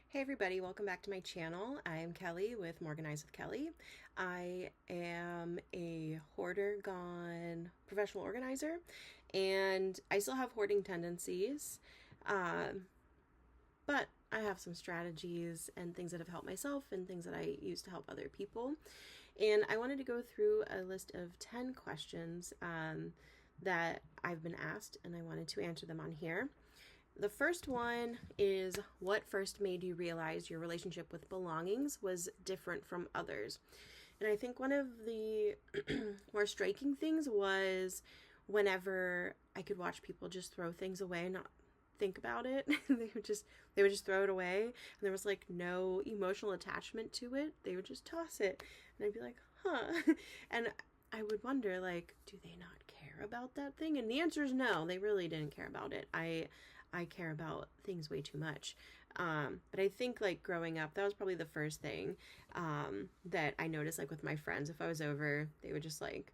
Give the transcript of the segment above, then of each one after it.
Hey everybody, welcome back to my channel. I am Kelly with Morganize with Kelly. I am a hoarder gone professional organizer, and I still have hoarding tendencies, but I have some strategies and things that have helped myself and things that I use to help other people. And I wanted to go through a list of 10 questions that I've been asked, and I wanted to answer them on here. The first one is, what first made you realize your relationship with belongings was different from others? And I think one of the more striking things was whenever I could watch people just throw things away and not think about it. They would just throw it away, and there was like no emotional attachment to it. They would just toss it, and I'd be like, huh. And I would wonder, like, do they not care about that thing? And the answer is no, they really didn't care about it. I care about things way too much. But I think, like, growing up, that was probably the first thing that I noticed, like, with my friends. If I was over, they would just, like,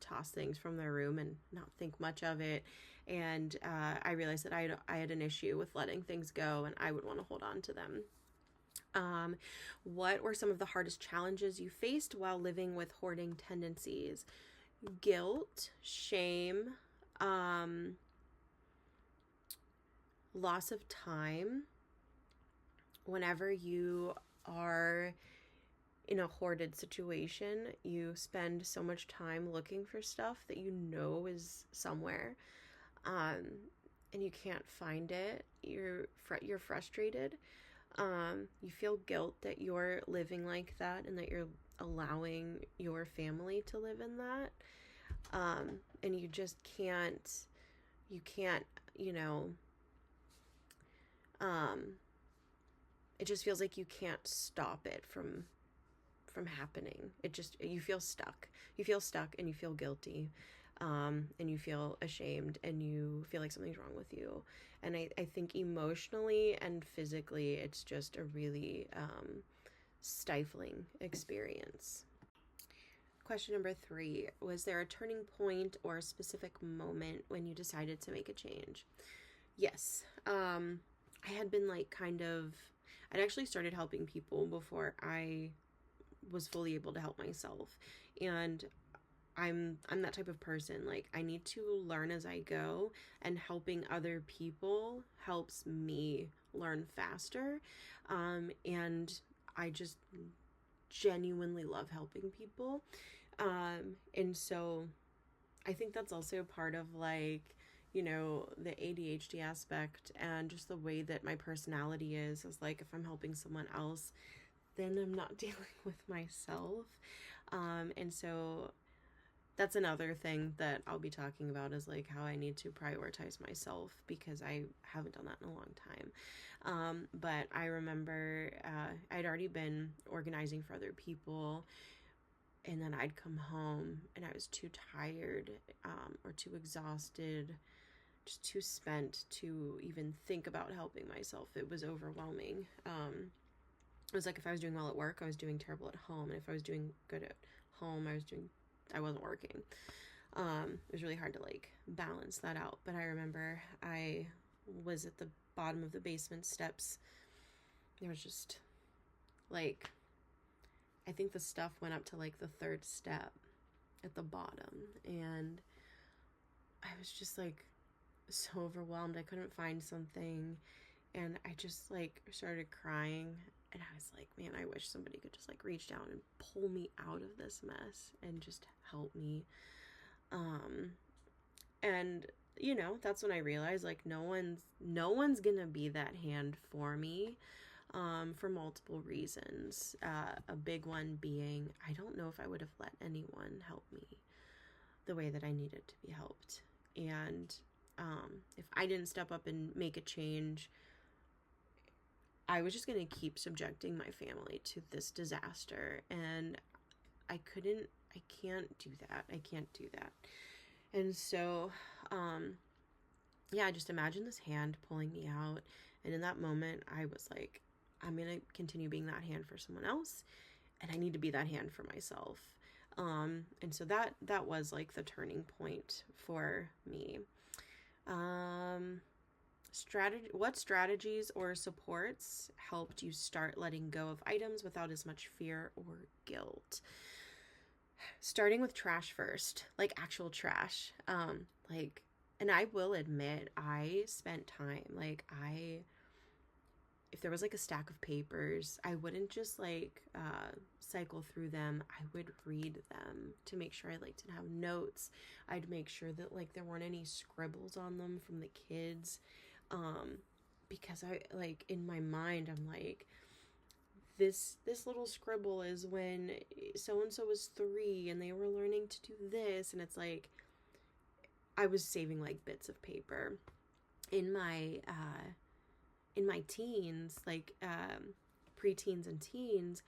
toss things from their room and not think much of it. And I realized that I had an issue with letting things go, and I would want to hold on to them. What were some of the hardest challenges you faced while living with hoarding tendencies? Guilt, shame, loss of time. Whenever you are in a hoarded situation, you spend so much time looking for stuff that you know is somewhere, and you can't find it. You're frustrated. You feel guilt that you're living like that and that you're allowing your family to live in that. And you just can't, you know, it just feels like you can't stop it from happening. You feel stuck. You feel stuck and you feel guilty. And you feel ashamed and you feel like something's wrong with you. And I think emotionally and physically, it's just a really stifling experience. Question number 3, was there a turning point or a specific moment when you decided to make a change? Yes. I had been like I'd actually started helping people before I was fully able to help myself. And I'm that type of person. Like, I need to learn as I go, and helping other people helps me learn faster. And I just genuinely love helping people. And so I think that's also part of, like, the ADHD aspect and just the way that my personality is like, if I'm helping someone else, then I'm not dealing with myself. And so that's another thing that I'll be talking about, is like how I need to prioritize myself, because I haven't done that in a long time. But I remember I'd already been organizing for other people, and then I'd come home and I was too tired or too exhausted, just too spent to even think about helping myself. It was overwhelming. It was like, if I was doing well at work, I was doing terrible at home. And if I was doing good at home, I wasn't working. It was really hard to like balance that out. But I remember I was at the bottom of the basement steps. There was just like, I think the stuff went up to like the 3rd step at the bottom. And I was just like so overwhelmed. I couldn't find something. And I just like started crying. And I was like, man, I wish somebody could just like reach down and pull me out of this mess and just help me. And that's when I realized, like, no one's gonna be that hand for me, for multiple reasons. A big one being, I don't know if I would have let anyone help me the way that I needed to be helped. And if I didn't step up and make a change, I was just going to keep subjecting my family to this disaster. And I can't do that. I can't do that. And so, I just imagined this hand pulling me out. And in that moment, I was like, I'm going to continue being that hand for someone else, and I need to be that hand for myself. And so that was like the turning point for me. What strategies or supports helped you start letting go of items without as much fear or guilt? Starting with trash first, like actual trash. Like, and I will admit, I spent time, like, if there was like a stack of papers, I wouldn't just like cycle through them. I would read them to make sure I like didn't have notes. I'd make sure that like there weren't any scribbles on them from the kids, um, because I like in my mind I'm like this little scribble is when so and so was 3 and they were learning to do this, and it's like I was saving like bits of paper in my teens, like preteens and teens.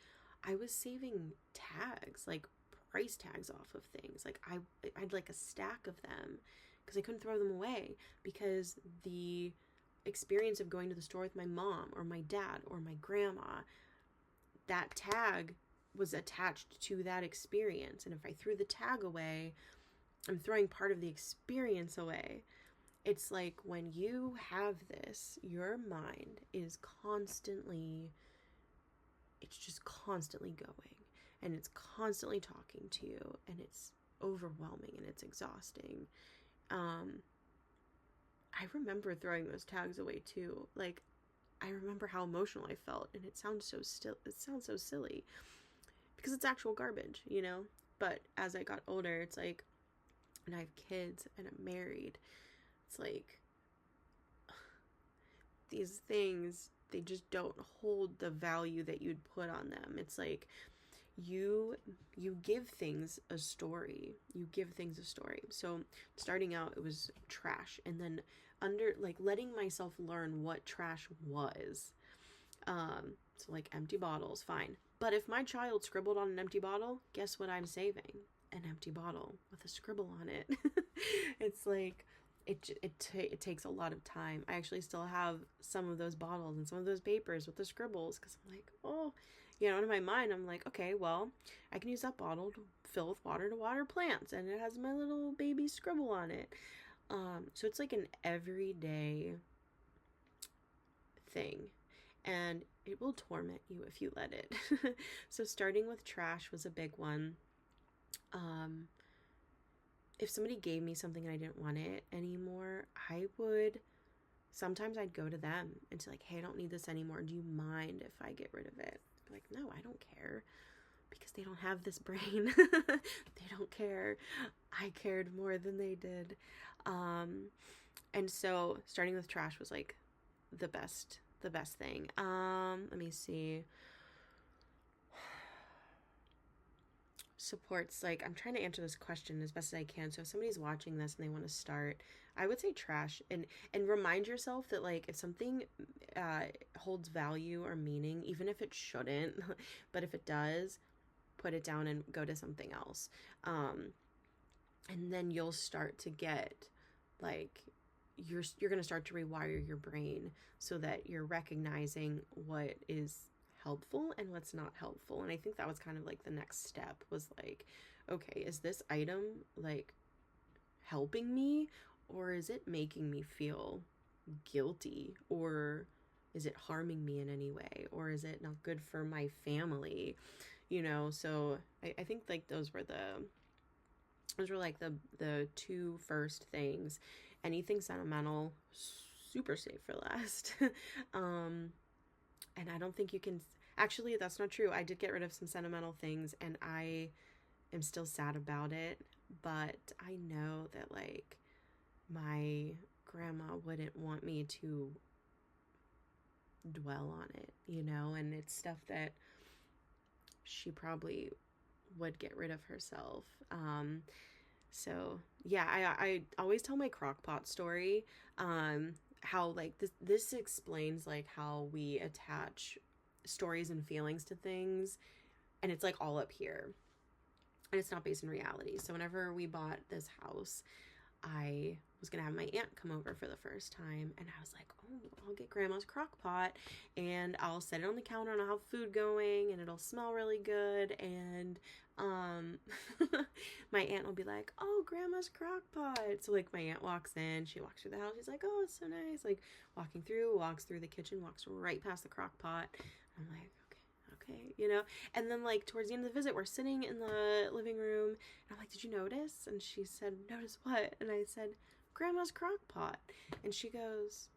I was saving tags, like price tags off of things. Like I'd like a stack of them because I couldn't throw them away, because the experience of going to the store with my mom or my dad or my grandma, that tag was attached to that experience. And if I threw the tag away, I'm throwing part of the experience away. It's like when you have this, your mind is constantly, it's just constantly going, and it's constantly talking to you, and it's overwhelming and it's exhausting. I remember throwing those tags away too. Like, I remember how emotional I felt, and it sounds so silly because it's actual garbage, you know? But as I got older, it's like, and I have kids and I'm married, it's like these things, they just don't hold the value that you'd put on them. It's like you give things a story. You give things a story. So starting out, it was trash, and then under like letting myself learn what trash was. So like empty bottles, fine. But if my child scribbled on an empty bottle, guess what I'm saving? An empty bottle with a scribble on it. It's like it takes a lot of time. I actually still have some of those bottles and some of those papers with the scribbles, because I'm like, oh, you know, in my mind, I'm like, okay, well, I can use that bottle to fill with water to water plants, and it has my little baby scribble on it. So it's like an everyday thing, and it will torment you if you let it. So starting with trash was a big one. If somebody gave me something and I didn't want it anymore, sometimes I'd go to them and say like, hey, I don't need this anymore. Do you mind if I get rid of it? Be like, no, I don't care, because they don't have this brain. They don't care. I cared more than they did. And so starting with trash was like the best thing. Let me see. Supports, like, I'm trying to answer this question as best as I can. So if somebody's watching this and they want to start, I would say trash, and remind yourself that like if something holds value or meaning, even if it shouldn't, but if it does, put it down and go to something else. And then you'll start to get like you're going to start to rewire your brain so that you're recognizing what is helpful and what's not helpful. And I think that was kind of like the next step, was like, okay, is this item like helping me, or is it making me feel guilty, or is it harming me in any way, or is it not good for my family, you know? So I think like those were like the two first things. Anything sentimental, super safe for last. And I don't think you can, actually, that's not true. I did get rid of some sentimental things, and I am still sad about it, but I know that like my grandma wouldn't want me to dwell on it, you know, and it's stuff that she probably would get rid of herself. So yeah, I always tell my crock pot story, how like this explains like how we attach stories and feelings to things, and it's like all up here, and it's not based in reality. So whenever we bought this house, I was going to have my aunt come over for the first time. And I was like, oh, I'll get grandma's crock pot and I'll set it on the counter and I'll have food going and it'll smell really good. And my aunt will be like, oh, grandma's crock pot. So like my aunt walks in, she walks through the house. She's like, oh, it's so nice. Like walks through the kitchen, walks right past the crock pot. I'm like, okay, you know? And then like towards the end of the visit, we're sitting in the living room and I'm like, did you notice? And she said, notice what? And I said, grandma's crock pot. And she goes,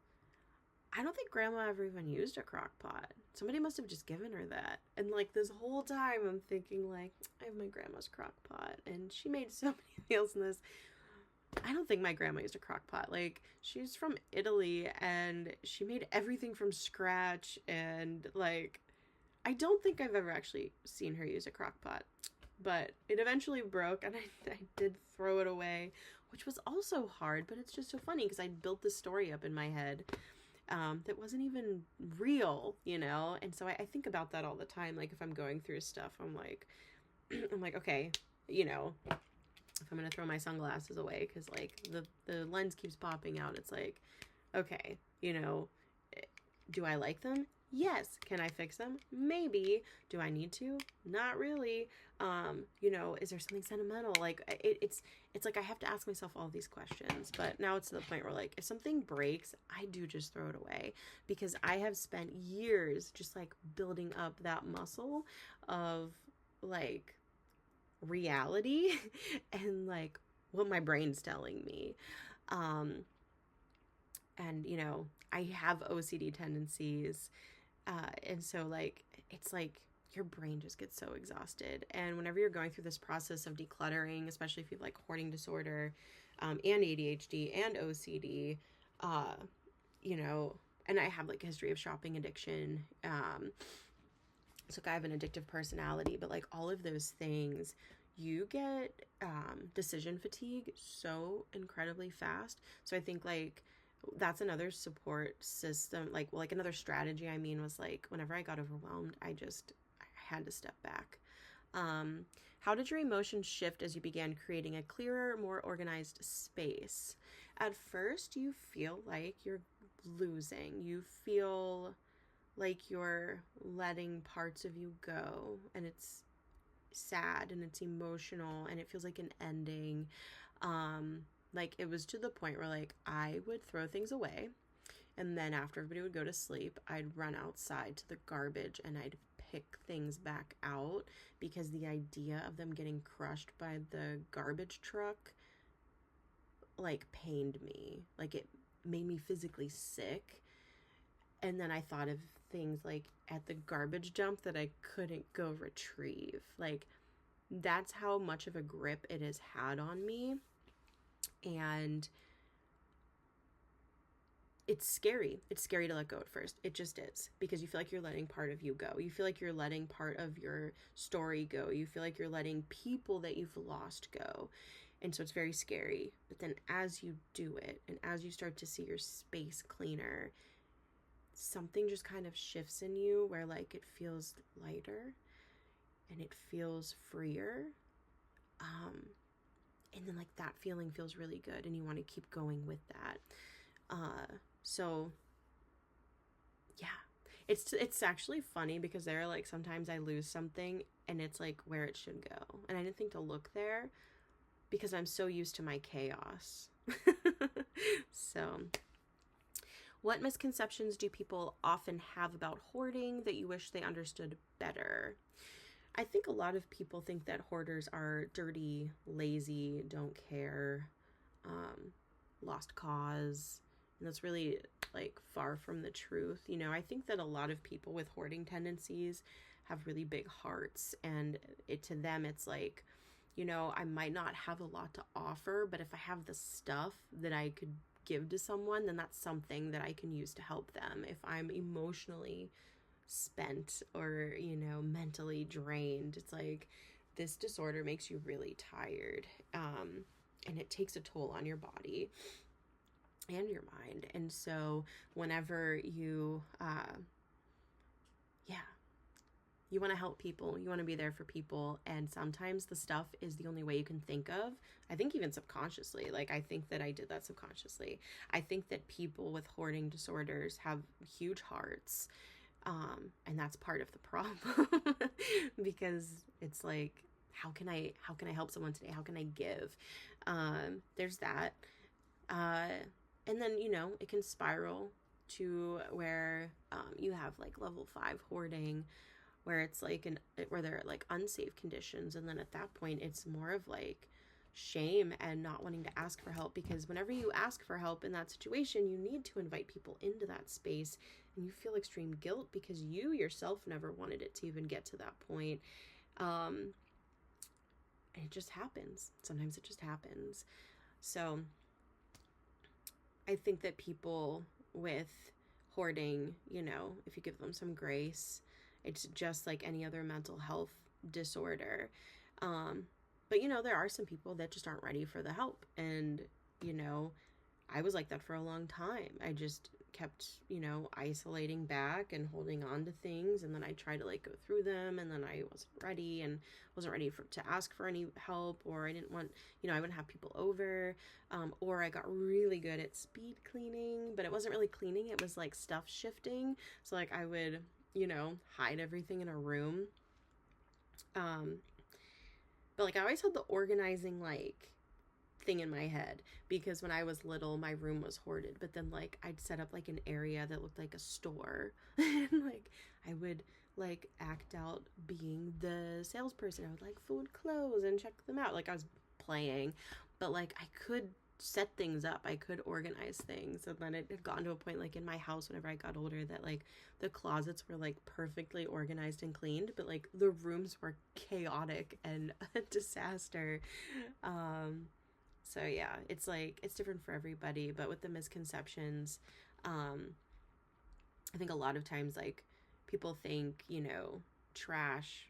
I don't think grandma ever even used a crock pot. Somebody must have just given her that. And like this whole time I'm thinking like, I have my grandma's crock pot and she made so many meals in this. I don't think my grandma used a crock pot. Like, she's from Italy and she made everything from scratch. And like, I don't think I've ever actually seen her use a crock pot. But it eventually broke and I did throw it away, which was also hard. But it's just so funny because I built this story up in my head that wasn't even real, you know? And so I think about that all the time. Like, if I'm going through stuff, I'm like, okay, you know, if I'm going to throw my sunglasses away because, like, the lens keeps popping out, it's like, okay, you know, do I like them? Yes. Can I fix them? Maybe. Do I need to? Not really. You know, is there something sentimental? Like, it's like I have to ask myself all these questions. But now it's to the point where, like, if something breaks, I do just throw it away because I have spent years just, like, building up that muscle of, like, reality and like what my brain's telling me. And you know, I have OCD tendencies, and so like it's like your brain just gets so exhausted. And whenever you're going through this process of decluttering, especially if you have like hoarding disorder, and ADHD and OCD, you know, and I have like a history of shopping addiction, so I have an addictive personality, but like all of those things, you get decision fatigue so incredibly fast. So I think like that's another support system, like, well, like another strategy, I mean, was like whenever I got overwhelmed, I had to step back. How did your emotions shift as you began creating a clearer, more organized space? At first, you feel like you're losing. You feel like you're letting parts of you go, and it's sad and it's emotional and it feels like an ending. Like it was to the point where like I would throw things away, and then after everybody would go to sleep, I'd run outside to the garbage and I'd pick things back out because the idea of them getting crushed by the garbage truck like pained me. Like it made me physically sick. And then I thought of things like at the garbage dump that I couldn't go retrieve. Like, that's how much of a grip it has had on me. And it's scary. It's scary to let go at first. It just is. Because you feel like you're letting part of you go. You feel like you're letting part of your story go. You feel like you're letting people that you've lost go. And so it's very scary. But then as you do it, and as you start to see your space cleaner, something just kind of shifts in you where like it feels lighter and it feels freer. And then like that feeling feels really good and you want to keep going with that. So yeah, it's actually funny because there are like sometimes I lose something and it's like where it should go. And I didn't think to look there because I'm so used to my chaos. So what misconceptions do people often have about hoarding that you wish they understood better? I think a lot of people think that hoarders are dirty, lazy, don't care, lost cause, and that's really like far from the truth. You know, I think that a lot of people with hoarding tendencies have really big hearts, and to them it's like, you know, I might not have a lot to offer, but if I have the stuff that I could give to someone, then that's something that I can use to help them. If I'm emotionally spent or, you know, mentally drained, it's like this disorder makes you really tired, and it takes a toll on your body and your mind. And so whenever you You want to help people, you want to be there for people, and sometimes the stuff is the only way you can think of. I think even subconsciously, like I think that I did that subconsciously. I think that people with hoarding disorders have huge hearts, and that's part of the problem. Because it's like, how can I help someone today? How can I give? There's that. And then, it can spiral to where you have like level 5 hoarding, where it's like where they're like unsafe conditions, and then at that point it's more of like shame and not wanting to ask for help, because whenever you ask for help in that situation, you need to invite people into that space, and you feel extreme guilt because you yourself never wanted it to even get to that point. And it just happens. Sometimes it just happens. So I think that people with hoarding, if you give them some grace, it's just like any other mental health disorder. But, there are some people that just aren't ready for the help. And, I was like that for a long time. I just kept, isolating back and holding on to things. And then I tried to like go through them, and then I wasn't ready to ask for any help, or I didn't want, I wouldn't have people over. Or I got really good at speed cleaning, but it wasn't really cleaning. It was like stuff shifting. So like I would, hide everything in a room. But like I always had the organizing like thing in my head, because when I was little, my room was hoarded, but then like I'd set up like an area that looked like a store and like I would like act out being the salesperson. I would like fold clothes and check them out. Like I was playing, but like I could set things up, I could organize things. And then it had gotten to a point like in my house whenever I got older that like the closets were like perfectly organized and cleaned, but like the rooms were chaotic and a disaster. So yeah, it's like it's different for everybody, but with the misconceptions, I think a lot of times like people think, trash,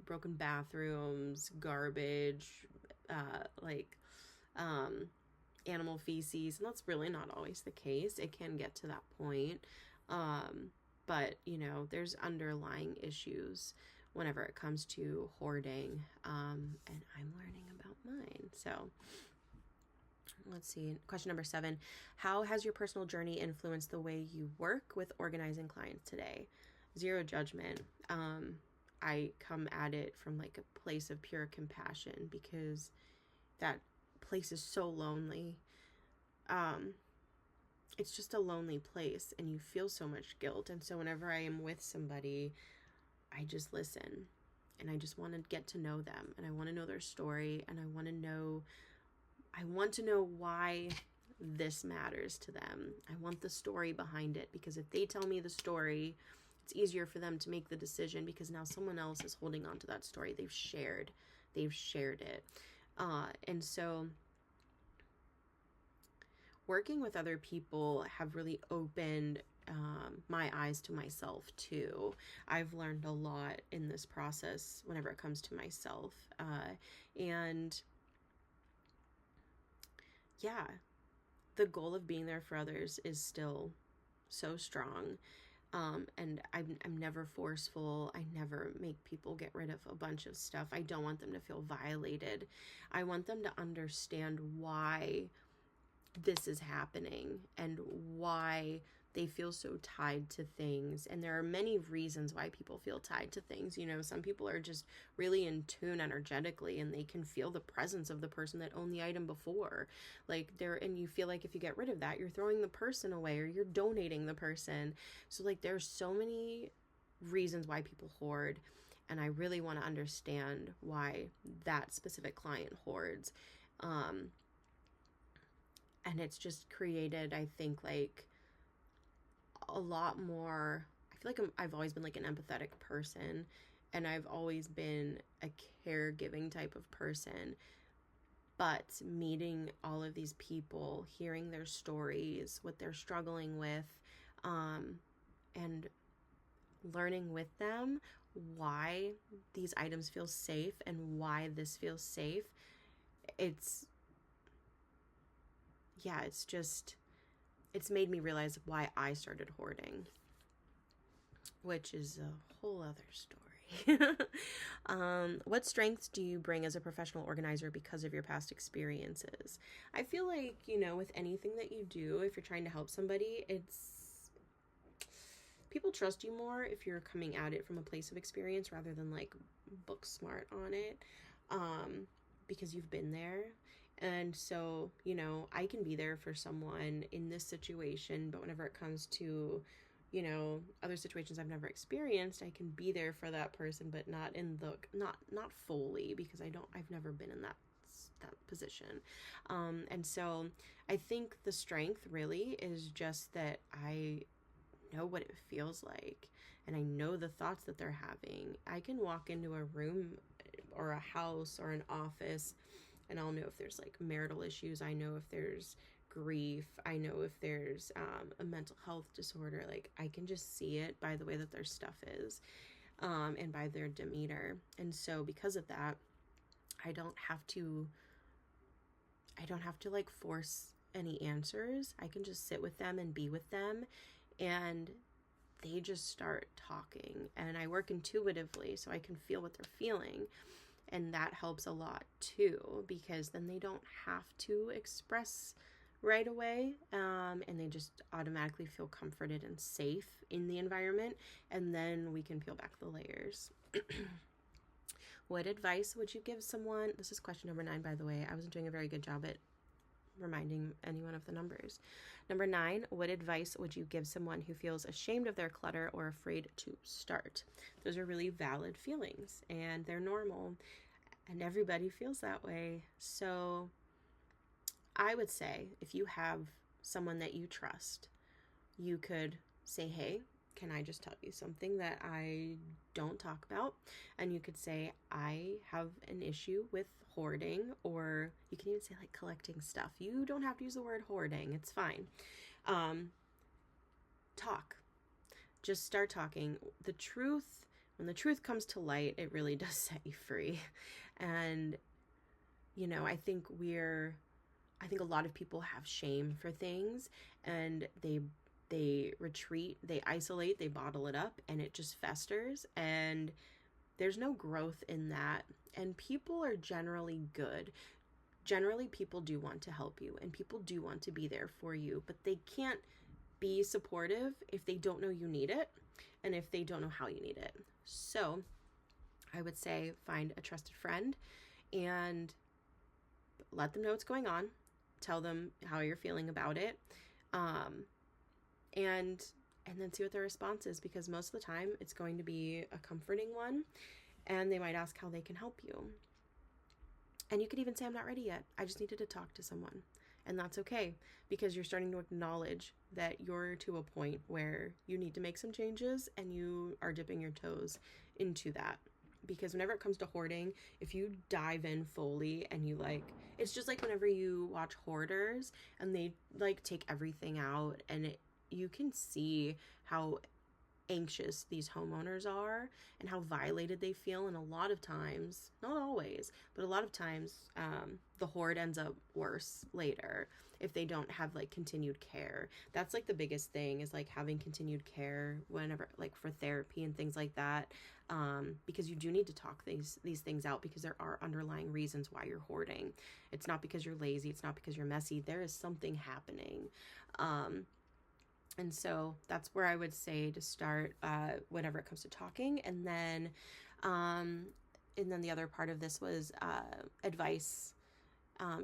broken bathrooms, garbage, like animal feces, and that's really not always the case. It can get to that point, but there's underlying issues whenever it comes to hoarding, and I'm learning about mine. So let's see. Question number 7. How has your personal journey influenced the way you work with organizing clients today? Zero judgment. I come at it from like a place of pure compassion, because that place is so lonely. It's just a lonely place, and you feel so much guilt. And so whenever I am with somebody, I just listen, and I just want to get to know them, and I want to know their story, and I want to know why this matters to them. I want the story behind it, because if they tell me the story, it's easier for them to make the decision, because now someone else is holding on to that story. They've shared it. And so working with other people have really opened my eyes to myself too. I've learned a lot in this process whenever it comes to myself. And yeah, the goal of being there for others is still so strong. And I'm never forceful. I never make people get rid of a bunch of stuff. I don't want them to feel violated. I want them to understand why this is happening and why they feel so tied to things. And there are many reasons why people feel tied to things. Some people are just really in tune energetically, and they can feel the presence of the person that owned the item before. And you feel like if you get rid of that, you're throwing the person away, or you're donating the person. So like there's so many reasons why people hoard, and I really want to understand why that specific client hoards. And it's just created, I think, like a lot more. I feel like I've always been like an empathetic person, and I've always been a caregiving type of person. But meeting all of these people, hearing their stories, what they're struggling with, and learning with them why these items feel safe and why this feels safe, it's made me realize why I started hoarding, which is a whole other story. What strengths do you bring as a professional organizer because of your past experiences? I feel like, with anything that you do, if you're trying to help somebody, people trust you more if you're coming at it from a place of experience rather than like book smart on it, because you've been there. And so, I can be there for someone in this situation, but whenever it comes to, other situations I've never experienced, I can be there for that person, but not in the not fully, because I've never been in that position. And so I think the strength really is just that I know what it feels like, and I know the thoughts that they're having. I can walk into a room or a house or an office, and I'll know if there's like marital issues. I know if there's grief. I know if there's a mental health disorder. Like, I can just see it by the way that their stuff is, and by their demeanor. And so because of that, I don't have to like force any answers. I can just sit with them and be with them, and they just start talking. And I work intuitively, so I can feel what they're feeling. And that helps a lot too, because then they don't have to express right away, and they just automatically feel comforted and safe in the environment. And then we can peel back the layers. What advice would you give someone? This is question number 9, by the way. I wasn't doing a very good job at reminding anyone of the numbers. Number 9, what advice would you give someone who feels ashamed of their clutter or afraid to start? Those are really valid feelings, and they're normal, and everybody feels that way. So I would say, if you have someone that you trust, you could say, hey, can I just tell you something that I don't talk about? And you could say, I have an issue with hoarding, or you can even say like collecting stuff. You don't have to use the word hoarding. It's fine. Talk. Just start talking. When the truth comes to light, it really does set you free. And, I think a lot of people have shame for things, and they retreat, they isolate, they bottle it up, and it just festers, and there's no growth in that. And people are generally good. Generally, people do want to help you, and people do want to be there for you, but they can't be supportive if they don't know you need it, and if they don't know how you need it. So I would say, find a trusted friend and let them know what's going on. Tell them how you're feeling about it, and then see what their response is, because most of the time it's going to be a comforting one, and they might ask how they can help you. And you could even say, I'm not ready yet. I just needed to talk to someone. And that's okay, because you're starting to acknowledge that you're to a point where you need to make some changes, and you are dipping your toes into that. Because whenever it comes to hoarding, if you dive in fully and you it's just like whenever you watch hoarders and they take everything out, and you can see how anxious these homeowners are and how violated they feel. And a lot of times, not always, but a lot of times, the hoard ends up worse later if they don't have continued care. That's the biggest thing, is having continued care whenever, for therapy and things like that, because you do need to talk these things out, because there are underlying reasons why you're hoarding. It's not because you're lazy, it's not because you're messy. There is something happening. And so that's where I would say to start, whenever it comes to talking. And then the other part of this was advice,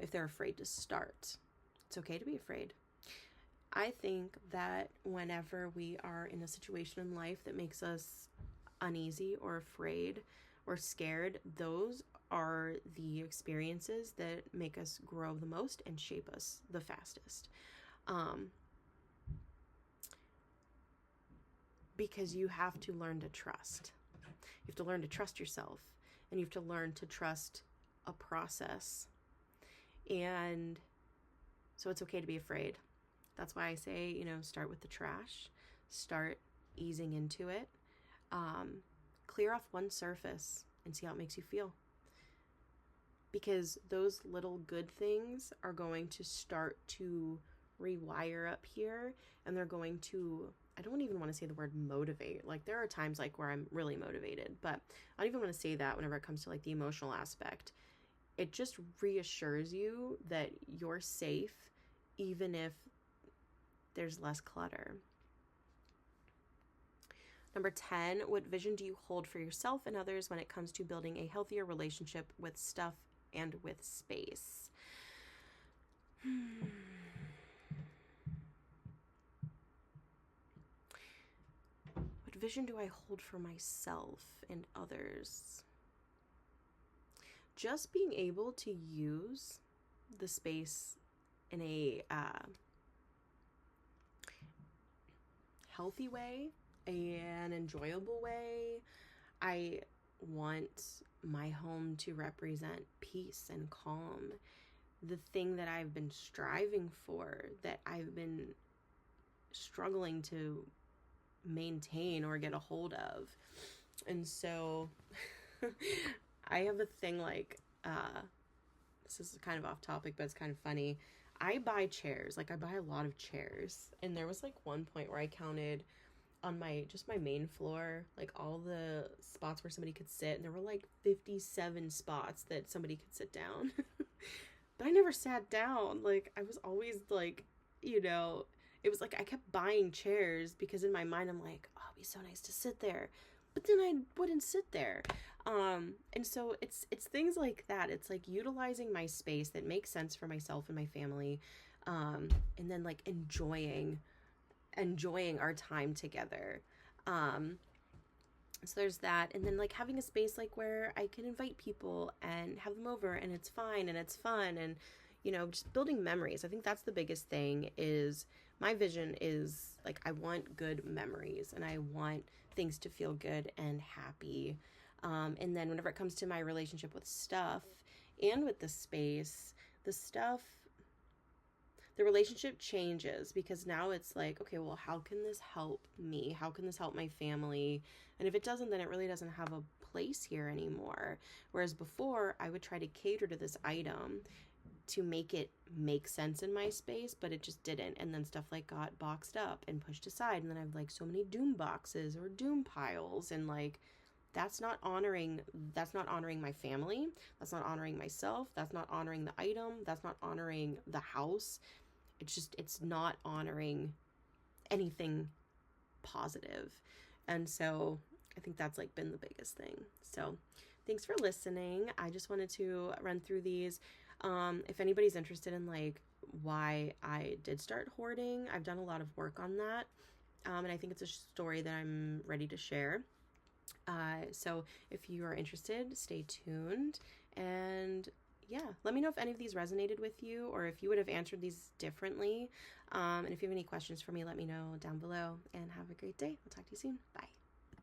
if they're afraid to start. It's okay to be afraid. I think that whenever we are in a situation in life that makes us uneasy or afraid or scared, those are the experiences that make us grow the most and shape us the fastest. Because you have to learn to trust. You have to learn to trust yourself, and you have to learn to trust a process. And so it's okay to be afraid. That's why I say, start with the trash, start easing into it, clear off one surface and see how it makes you feel. Because those little good things are going to start to rewire up here, and they're going to I don't even want to say the word motivate. Like there are times like where I'm really motivated, but I don't even want to say that whenever it comes to like the emotional aspect. It just reassures you that you're safe even if there's less clutter. Number 10, what vision do you hold for yourself and others when it comes to building a healthier relationship with stuff and with space? What vision do I hold for myself and others? Just being able to use the space in a healthy way, an enjoyable way. I want my home to represent peace and calm. The thing that I've been striving for, that I've been struggling to maintain or get a hold of. And so I have a thing like, this is kind of off topic, but it's kind of funny. I buy chairs, like I buy a lot of chairs. And there was like one point where I counted on my main floor, like all the spots where somebody could sit, and there were like 57 spots that somebody could sit down. But I never sat down. Like I was always like, it was like I kept buying chairs because in my mind I'm like, oh, it'd be so nice to sit there. But then I wouldn't sit there. And so it's things like that. It's like utilizing my space that makes sense for myself and my family. And then like enjoying our time together. So there's that. And then like having a space like where I can invite people and have them over and it's fine and it's fun and, just building memories. I think that's the biggest thing. Is my vision is like, I want good memories and I want things to feel good and happy. And then whenever it comes to my relationship with stuff and with the space, the relationship changes because now it's like, okay, well, how can this help me? How can this help my family? And if it doesn't, then it really doesn't have a place here anymore. Whereas before, I would try to cater to this item to make it make sense in my space, but it just didn't. And then stuff like got boxed up and pushed aside. And then I have like so many doom boxes or doom piles. And like, that's not honoring my family. That's not honoring myself. That's not honoring the item. That's not honoring the house. It's not honoring anything positive. And so I think that's like been the biggest thing. So thanks for listening. I just wanted to run through these. If anybody's interested in like why I did start hoarding, I've done a lot of work on that. And I think it's a story that I'm ready to share. So if you are interested, stay tuned. And yeah, let me know if any of these resonated with you or if you would have answered these differently. And if you have any questions for me, let me know down below and have a great day. I'll talk to you soon. Bye.